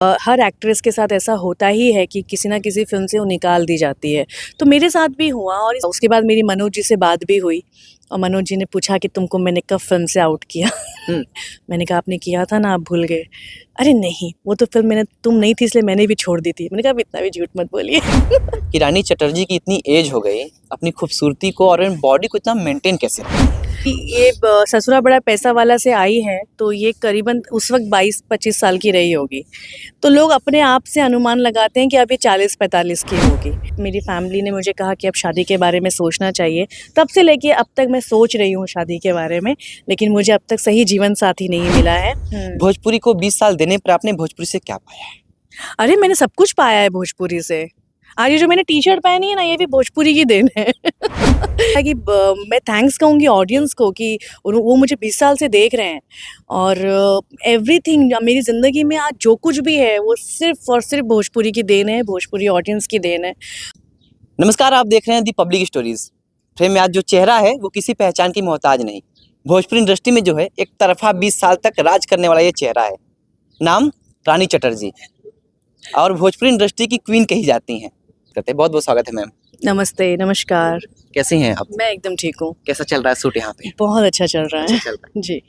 हर actress के साथ ऐसा होता ही है कि किसी ना किसी फ़िल्म से वो निकाल दी जाती है। तो मेरे साथ भी हुआ और उसके बाद मेरी मनोज जी से बात भी हुई और मनोज जी ने पूछा कि तुमको मैंने कब फ़िल्म से आउट किया? मैंने कहा आपने किया था ना, आप भूल गए। अरे नहीं, वो तो फ़िल्म मैंने तुम नहीं थी इसलिए मैंने भी छोड़ दी थी। मैंने कहा अब इतना भी झूठ मत बोलिए। कि रानी चटर्जी की इतनी एज हो गई, अपनी खूबसूरती को और बॉडी को इतना मेंटेन कैसे रखा? ये ससुरा बड़ा पैसा वाला से आई है, तो ये करीबन उस वक़्त 22-25 साल की रही होगी। तो लोग अपने आप से अनुमान लगाते हैं कि अब ये 40-45 की होगी। मेरी फैमिली ने मुझे कहा कि अब शादी के बारे में सोचना चाहिए। तब से लेके अब तक मैं सोच रही हूँ शादी के बारे में, लेकिन मुझे अब तक सही जीवन साथी नहीं मिला है। भोजपुरी को 20 साल देने पर आपने भोजपुरी से क्या पाया है? अरे मैंने सब कुछ पाया है भोजपुरी से। आज ये जो मैंने टी-शर्ट पहनी है ना, ये भी भोजपुरी की देन है। कि मैं थैंक्स कहूँगी ऑडियंस को कि वो मुझे 20 साल से देख रहे हैं और एवरीथिंग मेरी ज़िंदगी में आज जो कुछ भी है वो सिर्फ़ और सिर्फ़ भोजपुरी की देन है, भोजपुरी ऑडियंस की देन है। नमस्कार, आप देख रहे हैं दी पब्लिक स्टोरीज। फ्रेम में आज जो चेहरा है वो किसी पहचान की मोहताज नहीं। भोजपुरी इंडस्ट्री में जो है एक तरफा 20 साल तक राज करने वाला ये चेहरा है। नाम रानी चटर्जी और भोजपुरी इंडस्ट्री की क्वीन कही जाती हैं। करते बहुत बहुत स्वागत है मैम। नमस्ते, नमस्कार। कैसी हैं आप? मैं एकदम ठीक हूँ। कैसा चल रहा है शूट यहाँ पे? बहुत अच्छा चल रहा है। अच्छा चल रहा है जी।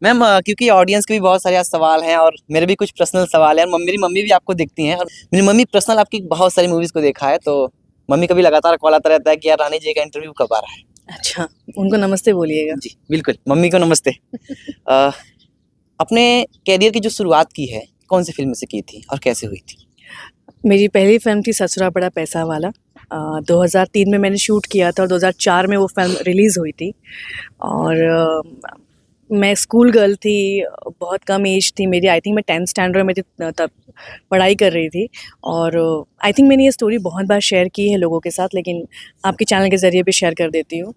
मैम। क्योंकि ऑडियंस के भी बहुत सारे आज सवाल हैं और मेरे भी कुछ पर्सनल सवाल हैं। मेरी मम्मी भी आपको दिखती हैं और मेरी मम्मी पर्सनल आपकी बहुत सारी मूवीज को देखा है, तो मम्मी कभी लगातार कॉल आता रहता है कि यार रानी जी का इंटरव्यू कब आ रहा है। अच्छा, उनको नमस्ते बोलिएगा। जी बिल्कुल, मम्मी को नमस्ते। अपने कैरियर की जो शुरुआत की है कौन सी फिल्म से की थी और कैसे हुई थी? मेरी पहली फ़िल्म थी ससुरा बड़ा पैसा वाला। 2003 में मैंने शूट किया था और 2004 में वो फ़िल्म रिलीज़ हुई थी और मैं स्कूल गर्ल थी, बहुत कम एज थी मेरी। आई थिंक मैं 10th स्टैंडर्ड में थी तब पढ़ाई कर रही थी और आई थिंक मैंने ये स्टोरी बहुत बार शेयर की है लोगों के साथ, लेकिन आपके चैनल के ज़रिए भी शेयर कर देती हूँ।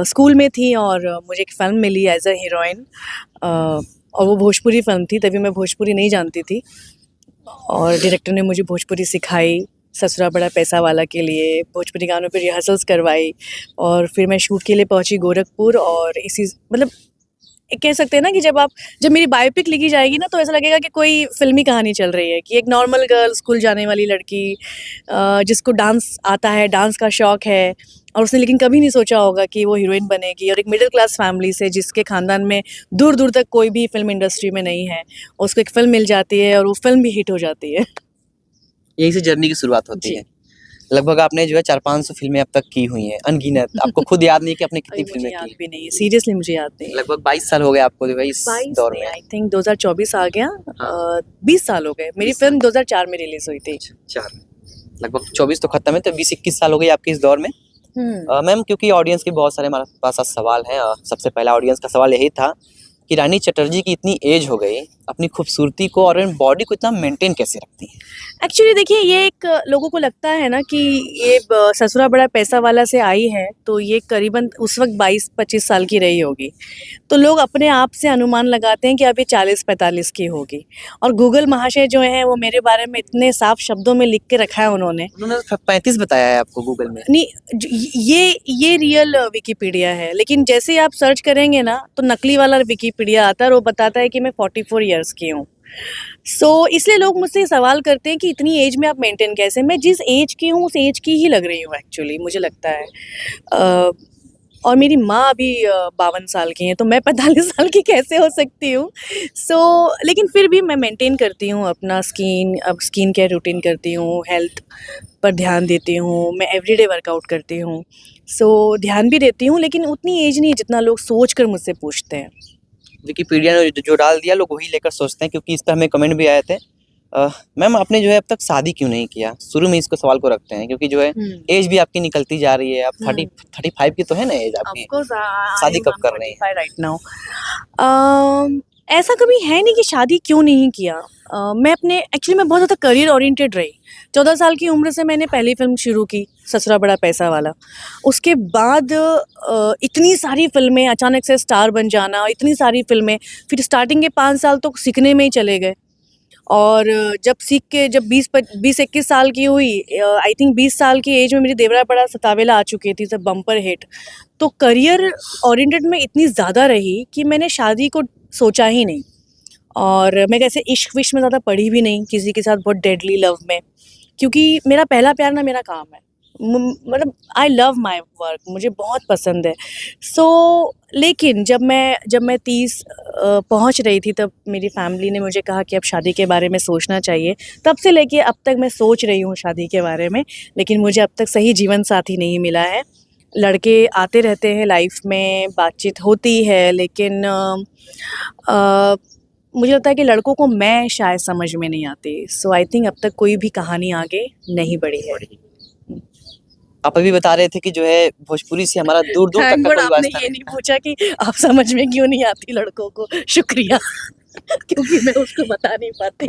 स्कूल में थी और मुझे एक फ़िल्म मिली एज़ अ हीरोइन और वो भोजपुरी फ़िल्म थी। तभी मैं भोजपुरी नहीं जानती थी और डायरेक्टर ने मुझे भोजपुरी सिखाई ससुरा बड़ा पैसा वाला के लिए। भोजपुरी गानों पे रिहर्सल्स करवाई और फिर मैं शूट के लिए पहुंची गोरखपुर और इसी मतलब कह सकते हैं ना कि जब मेरी बायोपिक लिखी जाएगी ना तो ऐसा लगेगा कि कोई फिल्मी कहानी चल रही है कि एक नॉर्मल गर्ल, स्कूल जाने वाली लड़की जिसको डांस आता है, डांस का शौक है और उसने लेकिन कभी नहीं सोचा होगा कि वो हीरोइन बनेगी, और एक मिडिल क्लास फैमिली से जिसके खानदान में दूर दूर तक कोई भी फिल्म इंडस्ट्री में नहीं है, उसको एक फिल्म मिल जाती है और वो फिल्म भी हिट हो जाती है। यही से जर्नी की शुरुआत होती है। लगभग आपने जो है 400-500 फिल्में अब तक की हुई हैं, अनगिनत। आपको खुद याद नहीं कि आपने कितनी फिल्में याद की? भी नहीं है, सीरियसली मुझे याद नहीं है। लगभग 22 साल हो गए आपको जो है इस 22 दौर नहीं, में। आई थिंक 2024 आ गया। हाँ। 20 साल हो गए। मेरी 20 फिल्म 2004 में रिलीज हुई थी। चार, लगभग 24 तो खत्म है, तो 20-21 साल हो गई आपके इस दौर में। मैम, क्योंकि ऑडियंस के बहुत सारे हमारे पास आज सवाल हैं। सबसे पहला ऑडियंस का सवाल यही था कि रानी चटर्जी की इतनी एज हो गई, अपनी खूबसूरती को और बॉडी को इतना मेंटेन कैसे रखती हैं? एक्चुअली देखिए, ये एक लोगों को लगता है ना कि ये ससुरा बड़ा पैसा वाला से आई है, तो ये करीबन उस वक्त 22-25 साल की रही होगी। तो लोग अपने आप से अनुमान लगाते हैं कि अब ये 40-45 की होगी और गूगल महाशय जो हैं वो मेरे बारे में इतने साफ शब्दों में लिख के रखा है उन्होंने। 35 बताया है आपको गूगल में। नहीं, ये रियल विकिपीडिया है, लेकिन जैसे ही आप सर्च करेंगे ना तो नकली वाला विकिपीडिया आता है और वो बताता है कि मैं 44 इयर्स की हूँ। इसलिए लोग मुझसे सवाल करते हैं कि इतनी एज में आप मेंटेन कैसे? मैं जिस एज की हूँ उस एज की ही लग रही हूँ एक्चुअली, मुझे लगता है। और मेरी माँ अभी 52 साल की हैं, तो मैं 45 साल की कैसे हो सकती हूँ? लेकिन फिर भी मैं मेंटेन करती हूँ अपना स्किन केयर रूटीन करती हूँ, हेल्थ पर ध्यान देती हूँ, मैं एवरीडे वर्कआउट करती हूँ। ध्यान भी देती हूँ, लेकिन उतनी एज नहीं है जितना लोग सोच कर मुझसे पूछते हैं। विकिपीडिया ने जो डाल दिया लोग वही लेकर सोचते हैं, क्योंकि इस पर हमें कमेंट भी आए थे। मैम, आपने जो है अब तक शादी क्यों नहीं किया? शुरू में इसको सवाल को रखते हैं, क्योंकि जो है एज भी आपकी निकलती जा रही है। अब 35 की तो है ना एज आपकी। शादी कब कर रही हैं? राइट नाउ ऐसा कभी है नहीं कि शादी क्यों नहीं किया। मैं बहुत ज़्यादा करियर ओरिएंटेड रही। 14 साल की उम्र से मैंने पहली फिल्म शुरू की, ससुरा बड़ा पैसा वाला। उसके बाद इतनी सारी फिल्में, अचानक से स्टार बन जाना, इतनी सारी फिल्में, फिर स्टार्टिंग के 5 साल तो सीखने में ही चले गए और जब 20-21 साल की हुई, आई थिंक 20 साल की एज में मेरी देवरा बड़ा सतावेला आ चुकी थी, सब बम्पर हिट। तो करियर ओरिएंटेड में इतनी ज़्यादा रही कि मैंने शादी को सोचा ही नहीं और मैं कैसे इश्क विश्क में ज़्यादा पड़ी भी नहीं किसी के साथ बहुत डेडली लव में, क्योंकि मेरा पहला प्यार ना मेरा काम है। मतलब आई लव माई वर्क, मुझे बहुत पसंद है। सो लेकिन जब मैं 30 पहुंच रही थी, तब मेरी फैमिली ने मुझे कहा कि अब शादी के बारे में सोचना चाहिए। तब से लेके अब तक मैं सोच रही हूँ शादी के बारे में, लेकिन मुझे अब तक सही जीवन साथी नहीं मिला है। लड़के आते रहते हैं लाइफ में, बातचीत होती है, लेकिन अ, मुझे लगता है कि लड़कों को मैं शायद समझ में नहीं आती। सो आई थिंक अब तक कोई भी कहानी आगे नहीं बढ़ी है। आप अभी बता रहे थे कि जो है भोजपुरी से हमारा दूर दूर तक थैंक का गॉड कोई आपने वास्ता ये नहीं। नहीं पूछा कि आप समझ में क्यों नहीं आती लड़कों को। शुक्रिया। क्योंकि मैं उसको बता नहीं पाती।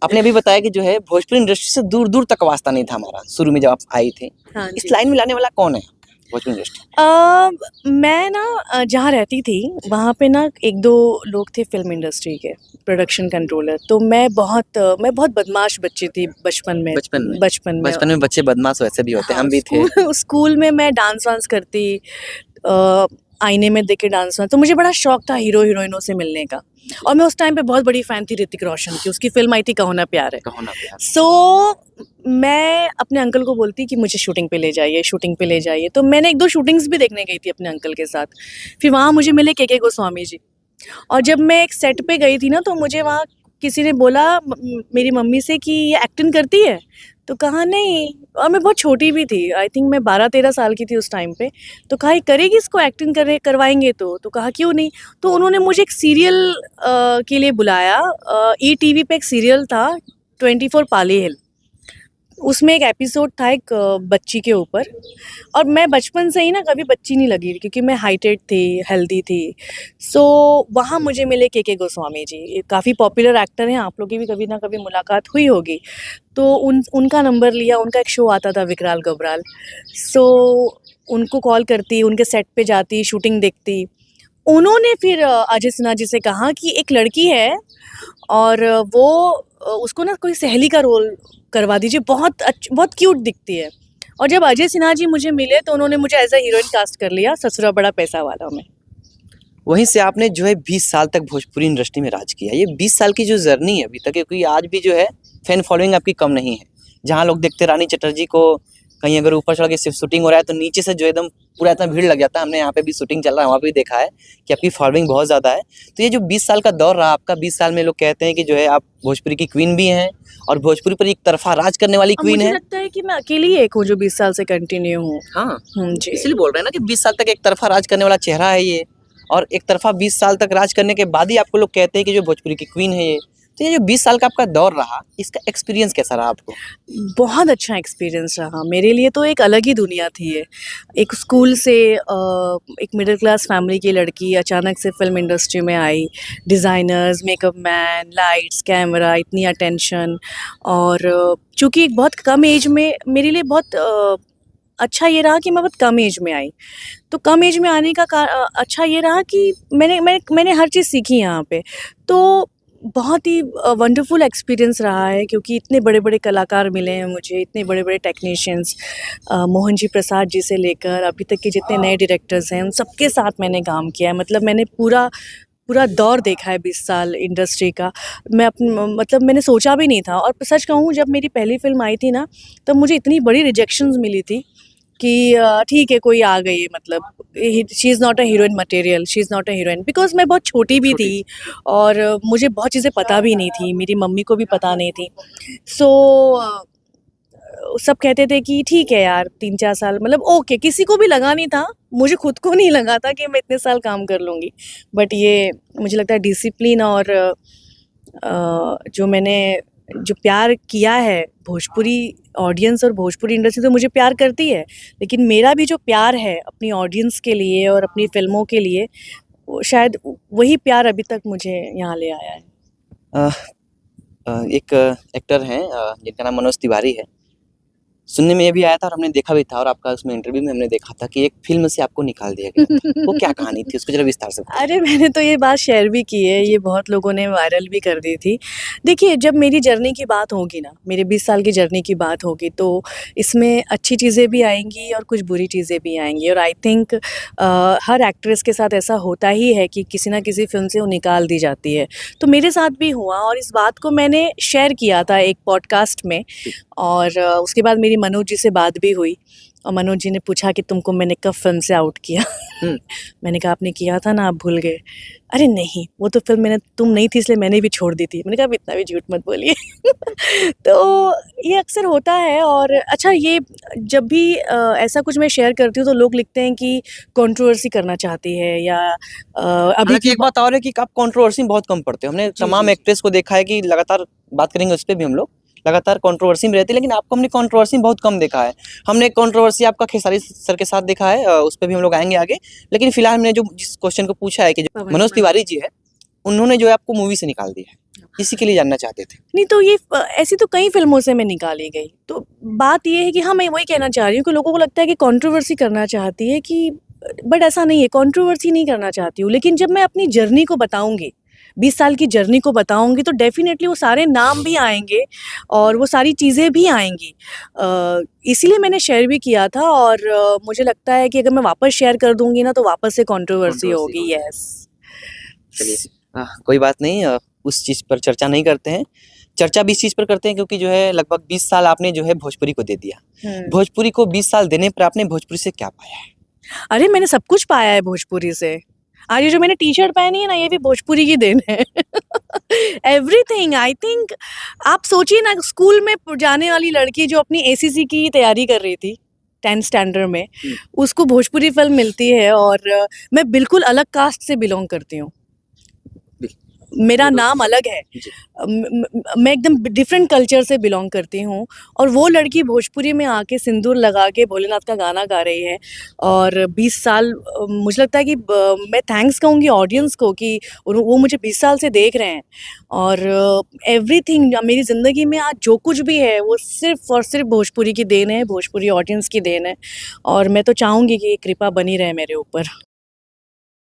आपने अभी बताया कि जो है भोजपुरी इंडस्ट्री से दूर दूर तक वास्ता नहीं था हमारा शुरू में जब आप आई थी। हाँ इस जी। लाइन में लाने वाला कौन है भोजपुरी इंडस्ट्री? मैं ना जहाँ रहती थी वहाँ पे ना एक दो लोग थे फिल्म इंडस्ट्री के प्रोडक्शन कंट्रोलर। तो मैं बहुत बदमाश बच्ची थी बचपन में। बचपन में? बचपन में बचपन में बच्चे बदमाश वैसे भी होते हैं, हाँ, हम भी थे। स्कूल में मैं डांस वांस करती, आईने में देख के डांस वांस। तो मुझे बड़ा शौक था हीरो हीरोइनों से मिलने का। और मैं उस टाइम पे बहुत बड़ी फ़ैन थी ऋतिक रोशन की, उसकी फ़िल्म आई थी कहो ना प्यार है। कहो ना प्यार। सो मैं अपने अंकल को बोलती कि मुझे शूटिंग पे ले जाइए, शूटिंग पे ले जाइए। तो मैंने 1-2 शूटिंग्स भी देखने गई थी अपने अंकल के साथ। फिर वहाँ मुझे मिले के गोस्वामी जी। और जब मैं एक सेट पे गई थी ना, तो मुझे वहाँ किसी ने बोला मेरी मम्मी से कि ये एक्टिंग करती है? तो कहा नहीं। और मैं बहुत छोटी भी थी, आई थिंक मैं 12-13 साल की थी उस टाइम पे। तो कहा ये करेगी, इसको एक्टिंग करवाएंगे तो कहा क्यों नहीं। तो उन्होंने मुझे एक सीरियल के लिए बुलाया। ईटीवी पे एक सीरियल था 24 पाली हिल। उसमें एक एपिसोड था एक बच्ची के ऊपर। और मैं बचपन से ही ना कभी बच्ची नहीं लगी, क्योंकि मैं हाइटेड थी, हेल्दी थी। सो वहाँ मुझे मिले के गोस्वामी जी, ये काफ़ी पॉपुलर एक्टर हैं, आप लोग की भी कभी ना कभी मुलाकात हुई होगी। तो उनका नंबर लिया, उनका एक शो आता था विकराल गबराल। सो उनको कॉल करती, उनके सेट पे जाती, शूटिंग देखती। उन्होंने फिर अजय सिन्हा जी से कहा कि एक लड़की है और वो उसको ना कोई सहेली का रोल करवा दीजिए, बहुत क्यूट दिखती है। और जब अजय सिन्हा जी मुझे मिले तो उन्होंने मुझे एज अ हीरोइन कास्ट कर लिया ससुरा बड़ा पैसा वाला में। वहीं से आपने जो है 20 साल तक भोजपुरी इंडस्ट्री में राज किया। ये 20 साल की जो जर्नी है अभी तक, क्योंकि आज भी जो है फैन फॉलोइंग आपकी कम नहीं है। जहाँ लोग देखते रानी चटर्जी को, कहीं अगर ऊपर चढ़ के सिर्फ शूटिंग हो रहा है तो नीचे से जो एकदम पूरा इतना भीड़ लग जाता है। हमने यहाँ पे भी शूटिंग चल रहा है, वहाँ पे भी देखा है कि आपकी फॉलोइंग बहुत ज़्यादा है। तो ये जो 20 साल का दौर रहा आपका, 20 साल में लोग कहते हैं कि जो है आप भोजपुरी की क्वीन भी हैं और भोजपुरी पर एक तरफा राज करने वाली अब क्वीन मुझे है। लगता है कि मैं अकेली एक हूँ जो 20 साल से कंटिन्यू हूँ। हाँ, जी। इसलिए बोल रहे हैं ना कि 20 साल तक एक तरफा राज करने वाला चेहरा है ये। और एक तरफा 20 साल तक राज करने के बाद ही आपको लोग कहते हैं कि जो भोजपुरी की क्वीन है ये। तो ये जो 20 साल का आपका दौर रहा, इसका एक्सपीरियंस कैसा रहा आपको? बहुत अच्छा एक्सपीरियंस रहा मेरे लिए। तो एक अलग ही दुनिया थी ये। एक स्कूल से एक मिडिल क्लास फैमिली की लड़की अचानक से फिल्म इंडस्ट्री में आई। Designers, makeup man, lights, camera, इतनी अटेंशन। और चूँकि एक बहुत कम एज में मेरे लिए बहुत अच्छा ये रहा कि मैं बहुत कम एज में आई। तो कम एज में आने का अच्छा ये रहा कि मैंने हर चीज़ सीखी यहाँ पे। तो बहुत ही वंडरफुल एक्सपीरियंस रहा है, क्योंकि इतने बड़े-बड़े कलाकार मिले हैं मुझे, इतने बड़े-बड़े टेक्नीशियंस, मोहन जी प्रसाद जी से लेकर अभी तक के जितने नए डायरेक्टर्स हैं, उन सबके साथ मैंने काम किया है। मतलब मैंने पूरा पूरा दौर देखा है 20 साल इंडस्ट्री का। मतलब मैंने सोचा भी नहीं था। और सच कहूँ, जब मेरी पहली फ़िल्म आई थी ना, तब मुझे इतनी बड़ी रिजेक्शंस मिली थी कि ठीक है कोई आ गई है, मतलब she is not a heroine material, she is not a heroine. Because मैं बहुत छोटी भी थी और मुझे बहुत चीज़ें पता भी नहीं थी, मेरी मम्मी को भी पता नहीं थी। सो सब कहते थे कि ठीक है यार 3-4 साल, मतलब ओके, किसी को भी लगा नहीं था, मुझे खुद को नहीं लगा था कि मैं इतने साल काम कर लूँगी। बट ये मुझे लगता है डिसिप्लिन और जो प्यार किया है भोजपुरी ऑडियंस और भोजपुरी इंडस्ट्री तो मुझे प्यार करती है, लेकिन मेरा भी जो प्यार है अपनी ऑडियंस के लिए और अपनी फ़िल्मों के लिए, वो शायद वही प्यार अभी तक मुझे यहाँ ले आया है। एक एक्टर हैं जिनका नाम मनोज तिवारी है। सुनने में ये भी आया था और हमने देखा भी था और आपका उसमें इंटरव्यू में हमने देखा था कि एक फिल्म से आपको निकाल दिया गया था। वो क्या कहानी थी, उसको जरा विस्तार से बताइए। अरे मैंने तो ये बात शेयर भी की है, ये बहुत लोगों ने वायरल भी कर दी थी। देखिए, जब मेरी जर्नी की बात होगी ना, मेरे 20 साल की जर्नी की बात होगी, तो इसमें अच्छी चीज़ें भी आएँगी और कुछ बुरी चीज़ें भी आएँगी और आई थिंक हर एक्ट्रेस के साथ ऐसा होता ही है कि किसी न किसी फ़िल्म से वो निकाल दी जाती है। तो मेरे साथ भी हुआ और इस बात को मैंने शेयर किया था एक पॉडकास्ट में और उसके बाद मेरी मनोज जी से बात भी हुई और मनोज जी ने पूछा कि तुमको मैंने कब फ़िल्म से आउट किया? मैंने कहा आपने किया था ना, आप भूल गए। अरे नहीं, वो तो फ़िल्म मैंने तुम नहीं थी इसलिए मैंने भी छोड़ दी थी। मैंने कहा अब इतना भी झूठ मत बोलिए। तो ये अक्सर होता है और अच्छा ये जब भी ऐसा कुछ मैं शेयर करती हूँ तो लोग लिखते हैं कि कंट्रोवर्सी करना चाहती है या अभी हालाँकि की एक बात और है कि आप कंट्रोवर्सी में बहुत कम पड़ते हो। हमने जी, तमाम जी। एक्ट्रेस को देखा है कि लगातार बात करेंगे उस पे भी हम लोग, लगातार कंट्रोवर्सी में रहती है, लेकिन आपको हमने कंट्रोवर्सी में बहुत कम देखा है। हमने एक कंट्रोवर्सी आपका खेसारी सर के साथ देखा है, उस पे भी हम लोग आएँगे आगे। लेकिन फिलहाल हमने जो जिस क्वेश्चन को पूछा है कि जो पवन मनोज कुमार। तिवारी जी है, उन्होंने जो है आपको मूवी से निकाल दिया है। इसी के लिए जानना चाहते थे। नहीं तो ये ऐसी तो कई फ़िल्मों से मैं निकाली गई। तो बात ये है कि हाँ, मैं वही कहना चाह रही हूँ कि लोगों को लगता है कि कंट्रोवर्सी करना चाहती है कि बट ऐसा नहीं है, कंट्रोवर्सी नहीं करना चाहती हूँ। लेकिन जब मैं अपनी जर्नी को बताऊँगी, 20 साल की जर्नी को बताऊँगी तो डेफ़िनेटली वो सारे नाम भी आएँगे और वो सारी चीज़ें भी आएँगी। इसीलिए मैंने शेयर भी किया था और मुझे लगता है कि अगर मैं वापस शेयर कर दूँगी ना तो वापस से कंट्रोवर्सी कंट्रोवर्सी होगी, होगी। येस। चलिए, कोई बात नहीं, उस चीज़ पर चर्चा नहीं करते हैं। चर्चा भी इस चीज़ पर करते हैं क्योंकि जो है लगभग 20 साल आपने जो है भोजपुरी को दे दिया। हुँ। भोजपुरी को 20 साल देने पर आपने भोजपुरी से क्या पाया है? अरे! मैंने सब कुछ पाया है भोजपुरी से। आज ये जो मैंने टी-शर्ट पहनी है ना, ये भी भोजपुरी की देन है। एवरीथिंग आई थिंक आप सोचिए ना स्कूल में जाने वाली लड़की जो अपनी एसीसी की तैयारी कर रही थी 10th स्टैंडर्ड में, हुँ। उसको भोजपुरी फ़िल्म मिलती है और मैं बिल्कुल अलग कास्ट से बिलॉन्ग करती हूँ। मेरा वो तो नाम अलग है। जी। मैं एकदम डिफरेंट कल्चर से बिलॉन्ग करती हूँ और वो लड़की भोजपुरी में आके सिंदूर लगा के भोलेनाथ का गाना गा रही है और 20 साल मुझे लगता है कि मैं थैंक्स कहूँगी ऑडियंस को कि वो मुझे 20 साल से देख रहे हैं और एवरीथिंग मेरी ज़िंदगी में आज जो कुछ भी है वो सिर्फ़ और सिर्फ़ भोजपुरी की देन है, भोजपुरी ऑडियंस की देन है और मैं तो चाहूँगी कि ये कृपा बनी रहे मेरे ऊपर।